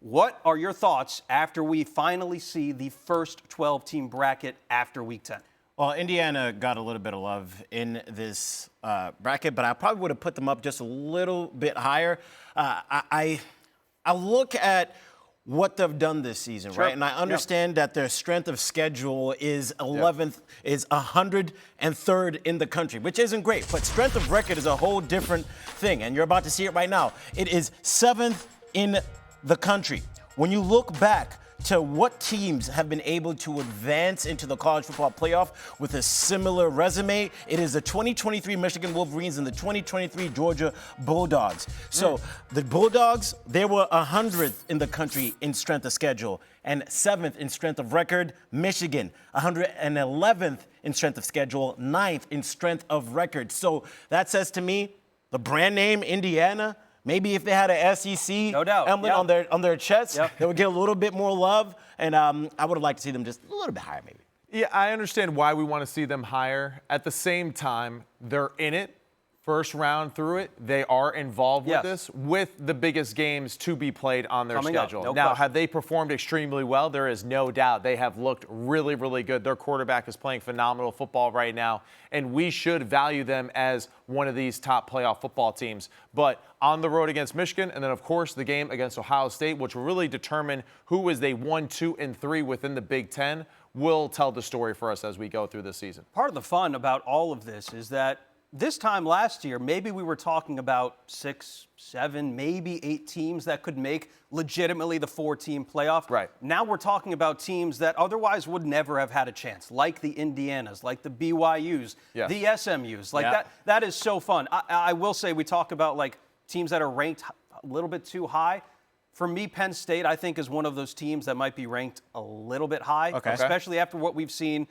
What are your thoughts after we finally see the first 12-team bracket after Week 10? Well, Indiana got a little bit of love in this bracket, but I probably would have put them up just a little bit higher. I look at what they've done this season, right? And I understand that their strength of schedule is 11th, is 103rd in the country, which isn't great. But strength of record is a whole different thing, and you're about to see it right now. It is 7th in the country. When you look back to what teams have been able to advance into the college football playoff with a similar resume, it is the 2023 Michigan Wolverines and the 2023 Georgia Bulldogs. So the Bulldogs, they were 100th in the country in strength of schedule and 7th in strength of record. Michigan, 111th in strength of schedule, 9th in strength of record. So that says to me, the brand name Indiana, maybe if they had an SEC emblem on their chest, they would get a little bit more love. And I would have liked to see them just a little bit higher, maybe. Yeah, I understand why we want to see them higher. At the same time, they're in it. First round through it, they are involved with this, with the biggest games to be played on their schedule. Now, have they performed extremely well? There is no doubt. They have looked really, really good. Their quarterback is playing phenomenal football right now, and we should value them as one of these top playoff football teams. But on the road against Michigan, and then, of course, the game against Ohio State, which will really determine who is the 1, 2, and 3 within the Big Ten, will tell the story for us as we go through this season. Part of the fun about all of this is that this time last year, maybe we were talking about 6, 7, maybe 8 teams that could make legitimately the 4-team playoff. Right. Now we're talking about teams that otherwise would never have had a chance, like the Indianas, like the BYUs, the SMUs. Like that is so fun. I will say we talk about like teams that are ranked a little bit too high. For me, Penn State, I think, is one of those teams that might be ranked a little bit high, especially after what we've seen.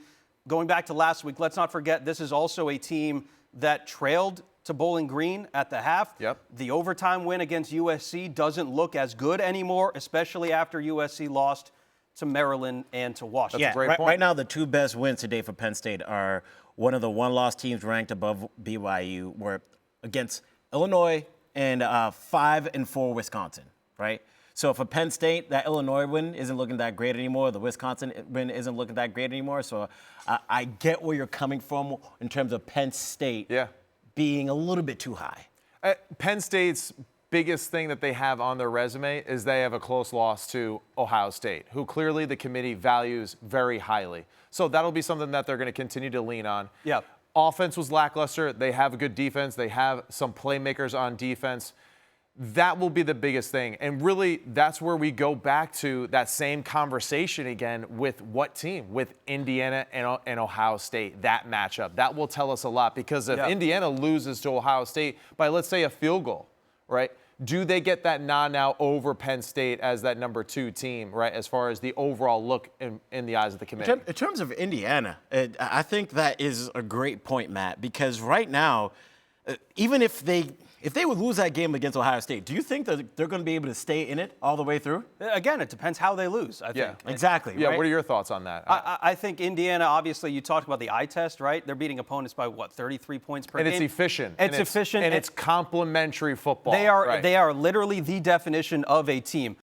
Going back to last week, let's not forget this is also a team that trailed to Bowling Green at the half. The overtime win against USC doesn't look as good anymore, especially after USC lost to Maryland and to Washington. That's a great point. Right now, the 2 best wins today for Penn State are one of the one-loss teams ranked above BYU, were against Illinois and 5-4 Wisconsin, right? So for Penn State, that Illinois win isn't looking that great anymore. The Wisconsin win isn't looking that great anymore. So I get where you're coming from in terms of Penn State being a little bit too high. Penn State's biggest thing that they have on their resume is they have a close loss to Ohio State, who clearly the committee values very highly. So that'll be something that they're going to continue to lean on. Offense was lackluster. They have a good defense. They have some playmakers on defense. That will be the biggest thing. And really, that's where we go back to that same conversation again with what team? With Indiana and Ohio State, that matchup. That will tell us a lot because if Indiana loses to Ohio State by, let's say, a field goal, right? Do they get that nod now over Penn State as that number 2 team, right, as far as the overall look in the eyes of the committee? In terms of Indiana, I think that is a great point, Matt, because right now, even if they would lose that game against Ohio State, do you think that they're going to be able to stay in it all the way through? Again, it depends how they lose, I think. Exactly. Yeah, right? What are your thoughts on that? I think Indiana, obviously, you talked about the eye test, right? They're beating opponents by, 33 points per game? And it's efficient. It's efficient. And it's complementary football. They are literally the definition of a team.